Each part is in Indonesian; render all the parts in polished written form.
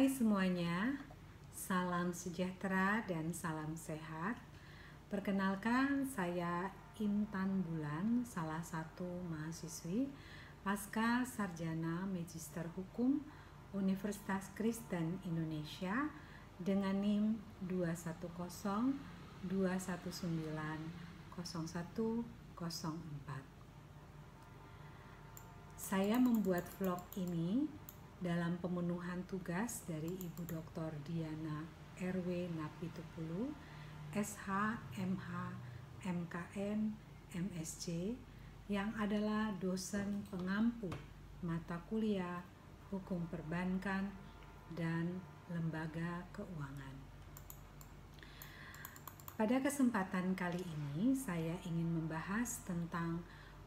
Hai semuanya, salam sejahtera dan salam sehat. Perkenalkan, saya Intan Bulan, salah satu mahasiswi Pasca Sarjana Magister Hukum Universitas Kristen Indonesia dengan NIM 21021900104. Saya membuat vlog ini dalam pemenuhan tugas dari Ibu Dr. Diana R.W. Napitupulu, SH, MH, MKN, MSc, yang adalah dosen pengampu mata kuliah Hukum Perbankan dan Lembaga Keuangan. Pada kesempatan kali ini, saya ingin membahas tentang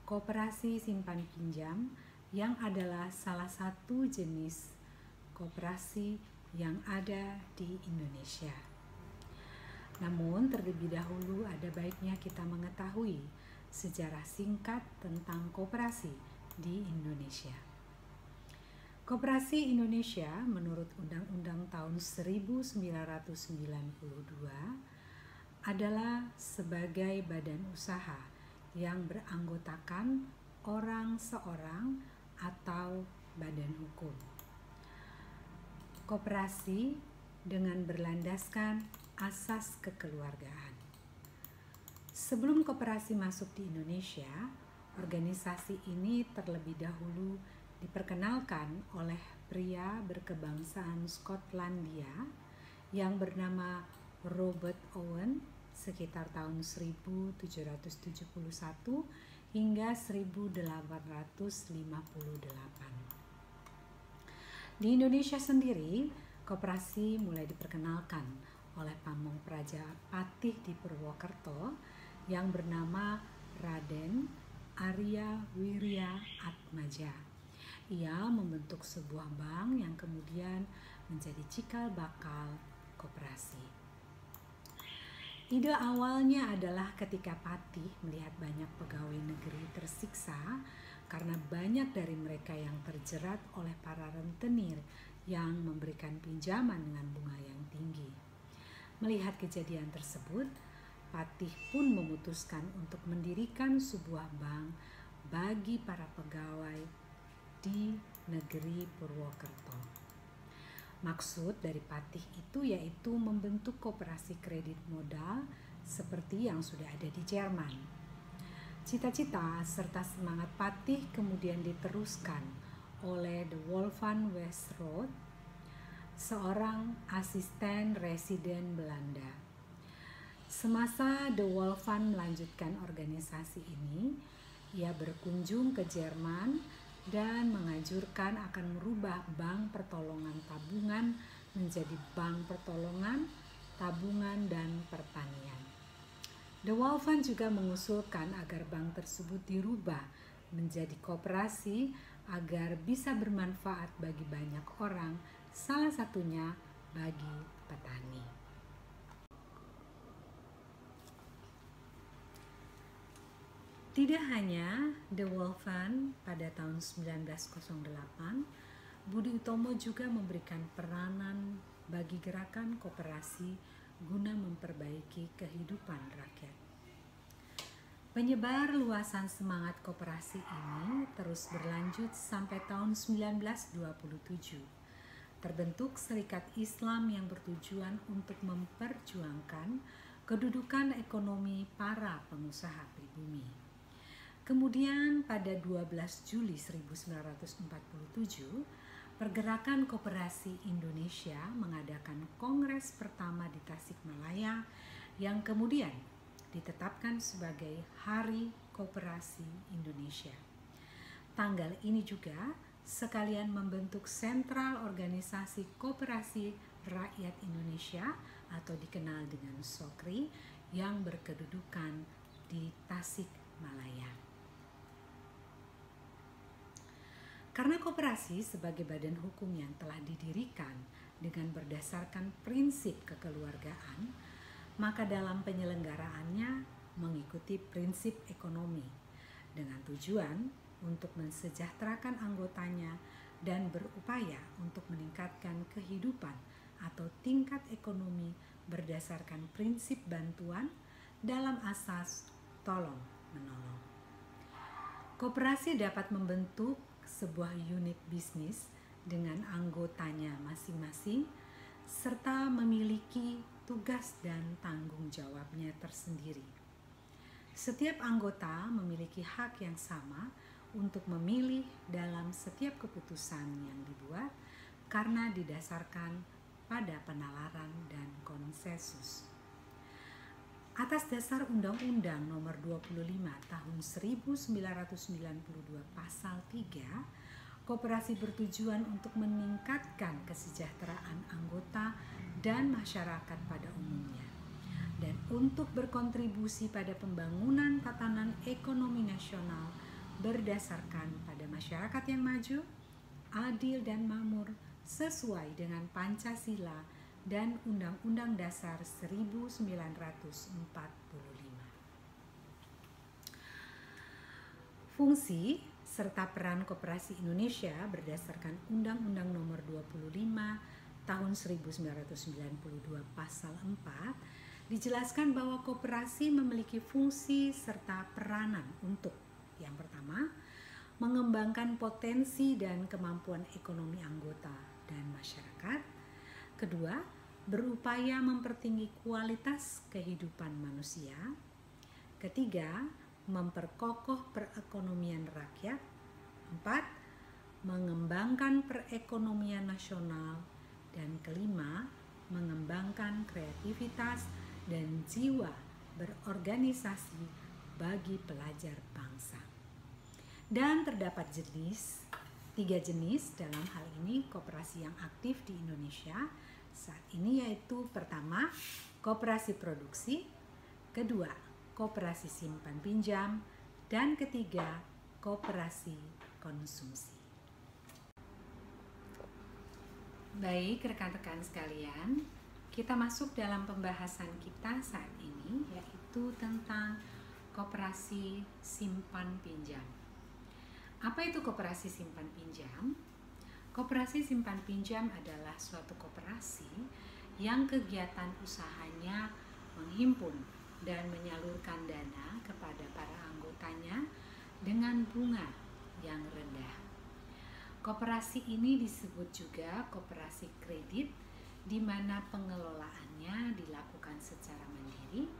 koperasi simpan pinjam yang adalah salah satu jenis koperasi yang ada di Indonesia. Namun terlebih dahulu ada baiknya kita mengetahui sejarah singkat tentang koperasi di Indonesia. Koperasi Indonesia menurut Undang-Undang tahun 1992 adalah sebagai badan usaha yang beranggotakan orang seorang atau badan hukum. Koperasi dengan berlandaskan asas kekeluargaan. Sebelum koperasi masuk di Indonesia, organisasi ini terlebih dahulu diperkenalkan oleh pria berkebangsaan Skotlandia yang bernama Robert Owen sekitar tahun 1771 hingga 1858. Di Indonesia sendiri, koperasi mulai diperkenalkan oleh pamong praja Patih di Purwokerto yang bernama Raden Arya Wirya Atmaja. Ia membentuk sebuah bank yang kemudian menjadi cikal bakal koperasi. Ide awalnya adalah ketika Patih melihat banyak pegawai negeri tersiksa karena banyak dari mereka yang terjerat oleh para rentenir yang memberikan pinjaman dengan bunga yang tinggi. Melihat kejadian tersebut, Patih pun memutuskan untuk mendirikan sebuah bank bagi para pegawai di negeri Purwokerto. Maksud dari Patih itu yaitu membentuk koperasi kredit modal seperti yang sudah ada di Jerman. Cita-cita serta semangat Patih kemudian diteruskan oleh De Wolfgang Westerhout, seorang asisten residen Belanda. Semasa De Wolfgang melanjutkan organisasi ini, ia berkunjung ke Jerman dan menganjurkan akan merubah bank pertolongan tabungan menjadi bank pertolongan, tabungan, dan pertanian. De Wolfgang juga mengusulkan agar bank tersebut dirubah menjadi koperasi agar bisa bermanfaat bagi banyak orang, salah satunya bagi petani. Tidak hanya De Wolfgang pada tahun 1908, Budi Utomo juga memberikan peranan bagi gerakan koperasi guna memperbaiki kehidupan rakyat. Penyebar luasan semangat koperasi ini terus berlanjut sampai tahun 1927. Terbentuk Serikat Islam yang bertujuan untuk memperjuangkan kedudukan ekonomi para pengusaha pribumi. Kemudian pada 12 Juli 1947, Pergerakan Koperasi Indonesia mengadakan kongres pertama di Tasikmalaya yang kemudian ditetapkan sebagai Hari Koperasi Indonesia. Tanggal ini juga sekalian membentuk Sentral Organisasi Koperasi Rakyat Indonesia atau dikenal dengan SOKRI yang berkedudukan di Tasikmalaya. Karena koperasi sebagai badan hukum yang telah didirikan dengan berdasarkan prinsip kekeluargaan, maka dalam penyelenggaraannya mengikuti prinsip ekonomi dengan tujuan untuk mensejahterakan anggotanya dan berupaya untuk meningkatkan kehidupan atau tingkat ekonomi berdasarkan prinsip bantuan dalam asas tolong-menolong. Koperasi dapat membentuk sebuah unit bisnis dengan anggotanya masing-masing serta memiliki tugas dan tanggung jawabnya tersendiri. Setiap anggota memiliki hak yang sama untuk memilih dalam setiap keputusan yang dibuat karena didasarkan pada penalaran dan konsensus. Atas dasar Undang-Undang Nomor 25 Tahun 1992 Pasal 3, koperasi bertujuan untuk meningkatkan kesejahteraan anggota dan masyarakat pada umumnya, dan untuk berkontribusi pada pembangunan tatanan ekonomi nasional berdasarkan pada masyarakat yang maju, adil dan makmur sesuai dengan Pancasila dan Undang-Undang Dasar 1945. Fungsi serta peran Koperasi Indonesia berdasarkan Undang-Undang Nomor 25 Tahun 1992 Pasal 4 dijelaskan bahwa koperasi memiliki fungsi serta peranan untuk yang pertama, mengembangkan potensi dan kemampuan ekonomi anggota dan masyarakat. Kedua, berupaya mempertinggi kualitas kehidupan manusia. Ketiga, memperkokoh perekonomian rakyat. 4, mengembangkan perekonomian nasional. Dan kelima, mengembangkan kreativitas dan jiwa berorganisasi bagi pelajar bangsa. Dan terdapat 3 jenis dalam hal ini koperasi yang aktif di Indonesia saat ini, yaitu pertama, koperasi produksi, kedua, koperasi simpan pinjam, dan ketiga, koperasi konsumsi. Baik rekan-rekan sekalian, kita masuk dalam pembahasan kita saat ini, yaitu tentang koperasi simpan pinjam. Apa itu koperasi simpan pinjam? Koperasi simpan pinjam adalah suatu koperasi yang kegiatan usahanya menghimpun dan menyalurkan dana kepada para anggotanya dengan bunga yang rendah. Koperasi ini disebut juga koperasi kredit, di mana pengelolaannya dilakukan secara mandiri,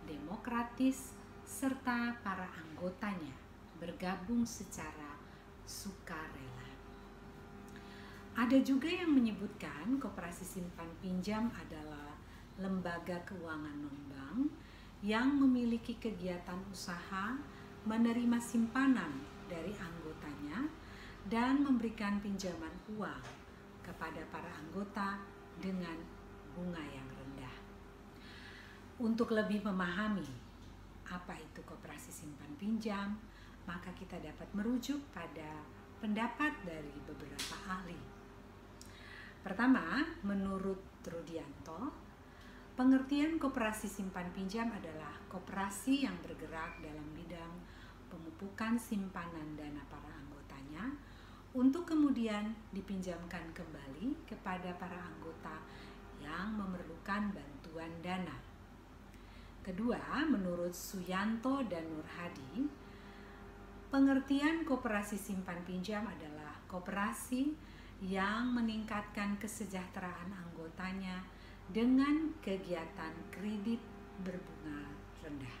demokratis, serta para anggotanya bergabung secara sukarela. Ada juga yang menyebutkan koperasi simpan pinjam adalah lembaga keuangan non-bank yang memiliki kegiatan usaha menerima simpanan dari anggotanya dan memberikan pinjaman uang kepada para anggota dengan bunga yang rendah. Untuk lebih memahami apa itu koperasi simpan pinjam, maka kita dapat merujuk pada pendapat dari beberapa ahli. Pertama, menurut Rudianto, pengertian koperasi simpan pinjam adalah koperasi yang bergerak dalam bidang pemupukan simpanan dana para anggotanya untuk kemudian dipinjamkan kembali kepada para anggota yang memerlukan bantuan dana. Kedua, menurut Suyanto dan Nurhadi, pengertian koperasi simpan pinjam adalah koperasi yang meningkatkan kesejahteraan anggotanya dengan kegiatan kredit berbunga rendah.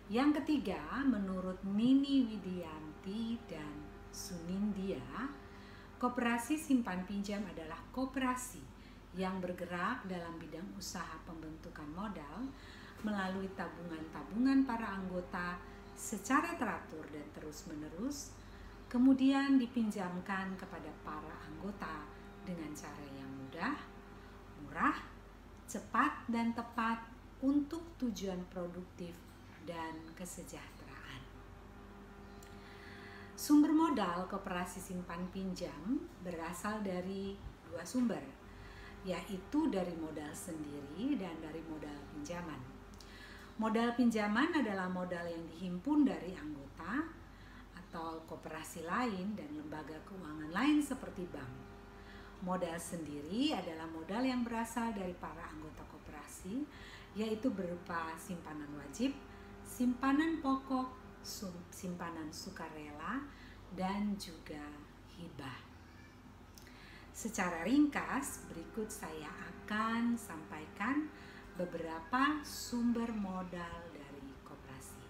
Yang ketiga, menurut Nini Widianti dan Sunindia, koperasi simpan pinjam adalah koperasi yang bergerak dalam bidang usaha pembentukan modal melalui tabungan-tabungan para anggota secara teratur dan terus-menerus, kemudian dipinjamkan kepada para anggota dengan cara yang mudah, murah, cepat, dan tepat untuk tujuan produktif dan kesejahteraan. Sumber modal koperasi simpan pinjam berasal dari 2 sumber, yaitu dari modal sendiri dan dari modal pinjaman. Modal pinjaman adalah modal yang dihimpun dari anggota atau koperasi lain dan lembaga keuangan lain seperti bank. Modal sendiri adalah modal yang berasal dari para anggota koperasi, yaitu berupa simpanan wajib, simpanan pokok, simpanan sukarela, dan juga hibah. Secara ringkas, berikut saya akan sampaikan beberapa sumber modal dari koperasi.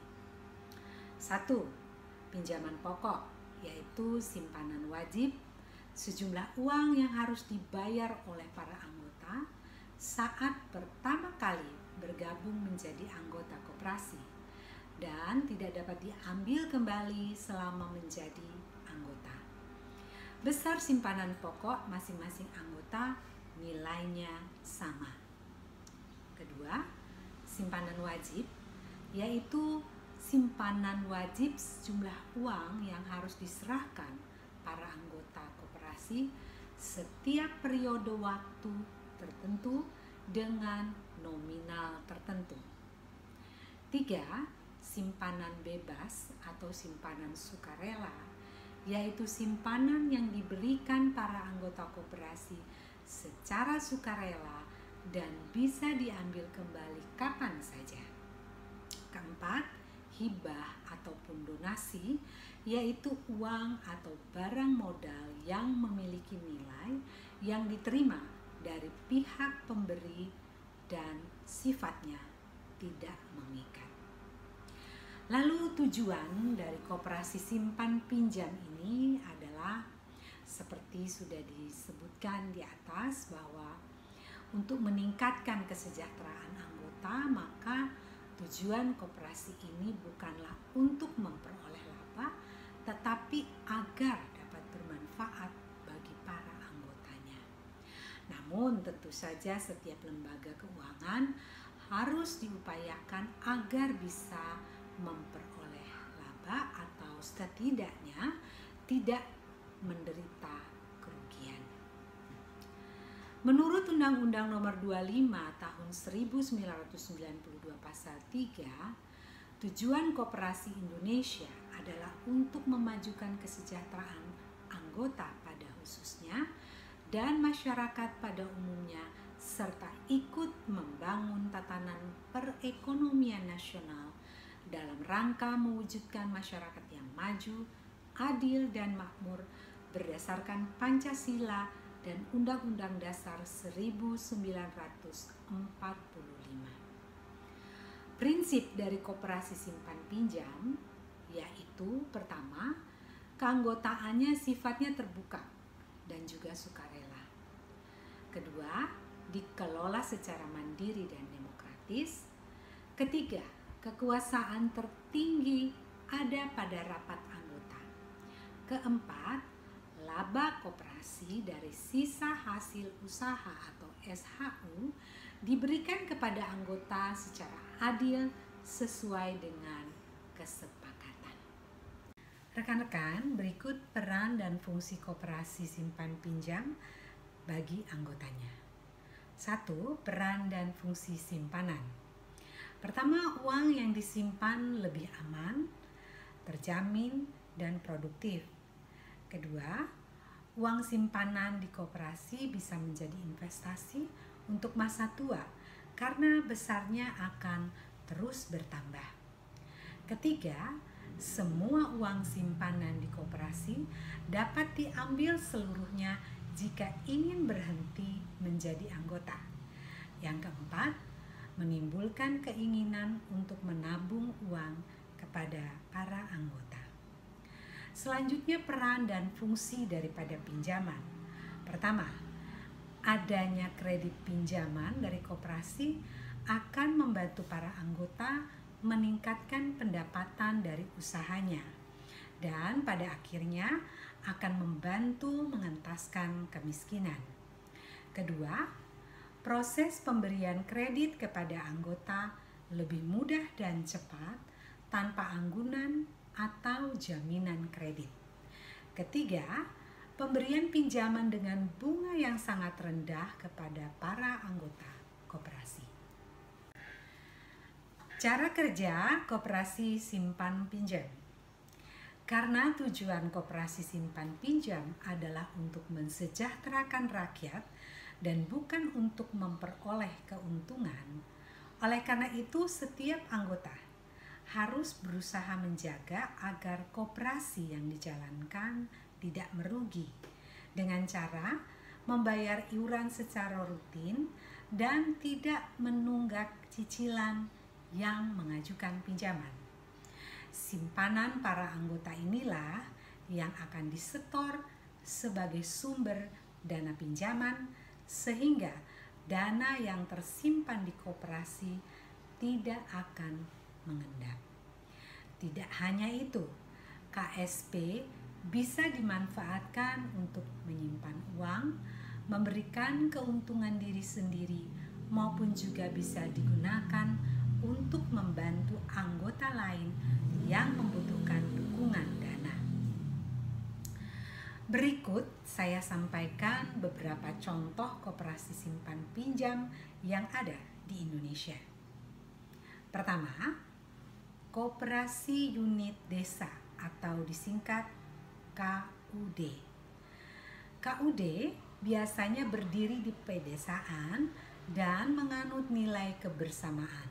1. Pinjaman pokok, yaitu simpanan wajib, sejumlah uang yang harus dibayar oleh para anggota saat pertama kali bergabung menjadi anggota koperasi dan tidak dapat diambil kembali selama menjadi anggota. Besar simpanan pokok masing-masing anggota nilainya sama. Kedua, simpanan wajib, yaitu simpanan wajib sejumlah uang yang harus diserahkan para anggota koperasi setiap periode waktu tertentu dengan nominal tertentu. 3. Simpanan bebas atau simpanan sukarela, yaitu simpanan yang diberikan para anggota koperasi secara sukarela dan bisa diambil kembali kapan saja. Keempat, hibah ataupun donasi, yaitu uang atau barang modal yang memiliki nilai yang diterima dari pihak pemberi dan sifatnya tidak mengikat. Lalu tujuan dari koperasi simpan pinjam ini adalah seperti sudah disebutkan di atas bahwa untuk meningkatkan kesejahteraan anggota, maka tujuan koperasi ini bukanlah untuk memperoleh laba, tetapi agar dapat bermanfaat bagi para anggotanya. Namun tentu saja setiap lembaga keuangan harus diupayakan agar bisa memperoleh laba atau setidaknya tidak menderita kerugian. Menurut Undang-Undang Nomor 25 Tahun 1992 Pasal 3, tujuan koperasi Indonesia adalah untuk memajukan kesejahteraan anggota pada khususnya dan masyarakat pada umumnya, serta ikut membangun tatanan perekonomian nasional dalam rangka mewujudkan masyarakat yang maju, adil dan makmur berdasarkan Pancasila dan Undang-Undang Dasar 1945. Prinsip dari koperasi simpan pinjam yaitu pertama, keanggotaannya sifatnya terbuka dan juga sukarela. Kedua, dikelola secara mandiri dan demokratis. Ketiga, kekuasaan tertinggi ada pada rapat anggota. Keempat, laba koperasi dari sisa hasil usaha atau SHU diberikan kepada anggota secara adil sesuai dengan kesepakatan. Rekan-rekan, berikut peran dan fungsi koperasi simpan pinjam bagi anggotanya. 1. Peran dan fungsi simpanan. Pertama, uang yang disimpan lebih aman, terjamin, dan produktif. Kedua, uang simpanan di koperasi bisa menjadi investasi untuk masa tua karena besarnya akan terus bertambah. Ketiga, semua uang simpanan di koperasi dapat diambil seluruhnya jika ingin berhenti menjadi anggota. Yang keempat, menimbulkan keinginan untuk menabung uang kepada para anggota. Selanjutnya, peran dan fungsi daripada pinjaman. Pertama, adanya kredit pinjaman dari koperasi akan membantu para anggota meningkatkan pendapatan dari usahanya dan pada akhirnya akan membantu mengentaskan kemiskinan. Kedua, proses pemberian kredit kepada anggota lebih mudah dan cepat tanpa anggunan atau jaminan kredit. Ketiga, pemberian pinjaman dengan bunga yang sangat rendah kepada para anggota koperasi. Cara kerja koperasi simpan pinjam. Karena tujuan koperasi simpan pinjam adalah untuk mensejahterakan rakyat dan bukan untuk memperoleh keuntungan. Oleh karena itu, setiap anggota harus berusaha menjaga agar koperasi yang dijalankan tidak merugi dengan cara membayar iuran secara rutin dan tidak menunggak cicilan yang mengajukan pinjaman. Simpanan para anggota inilah yang akan disetor sebagai sumber dana pinjaman sehingga dana yang tersimpan di koperasi tidak akan mengendap. Tidak hanya itu, KSP bisa dimanfaatkan untuk menyimpan uang, memberikan keuntungan diri sendiri, maupun juga bisa digunakan untuk membantu anggota lain yang membutuhkan dukungan dana. Berikut saya sampaikan beberapa contoh koperasi simpan pinjam yang ada di Indonesia. Pertama, Koperasi Unit Desa atau disingkat KUD. KUD biasanya berdiri di pedesaan dan menganut nilai kebersamaan.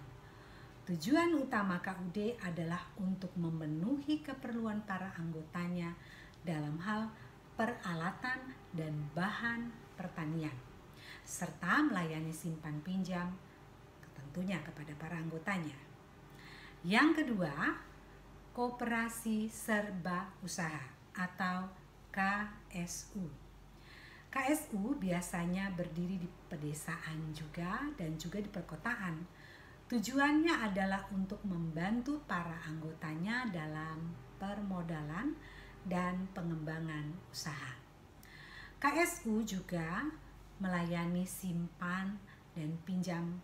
Tujuan utama KUD adalah untuk memenuhi keperluan para anggotanya dalam hal peralatan dan bahan pertanian, serta melayani simpan pinjam tentunya kepada para anggotanya. Yang kedua, Koperasi Serba Usaha atau KSU. KSU biasanya berdiri di pedesaan juga dan juga di perkotaan. Tujuannya adalah untuk membantu para anggotanya dalam permodalan dan pengembangan usaha. KSU juga melayani simpan dan pinjam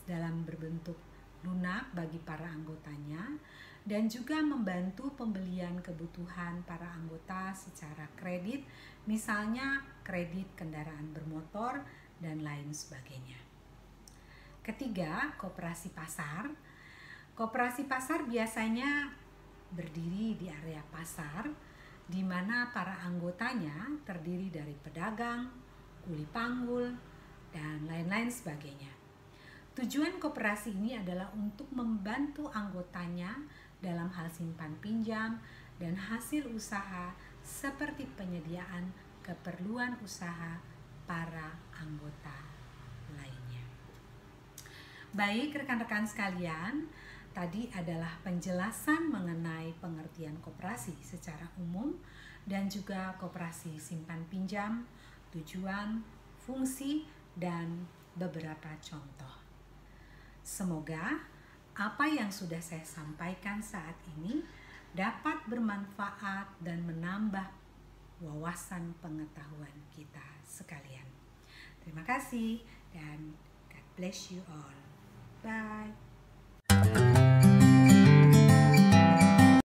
dalam berbentuk lunak bagi para anggotanya dan juga membantu pembelian kebutuhan para anggota secara kredit, misalnya kredit kendaraan bermotor dan lain sebagainya. Ketiga, Koperasi Pasar. Koperasi pasar biasanya berdiri di area pasar di mana para anggotanya terdiri dari pedagang, kuli panggul, dan lain-lain sebagainya. Tujuan koperasi ini adalah untuk membantu anggotanya dalam hal simpan pinjam dan hasil usaha seperti penyediaan keperluan usaha para anggota lainnya. Baik rekan-rekan sekalian, tadi adalah penjelasan mengenai pengertian koperasi secara umum dan juga koperasi simpan pinjam, tujuan, fungsi, dan beberapa contoh. Semoga apa yang sudah saya sampaikan saat ini dapat bermanfaat dan menambah wawasan pengetahuan kita sekalian. Terima kasih dan God bless you all. Bye.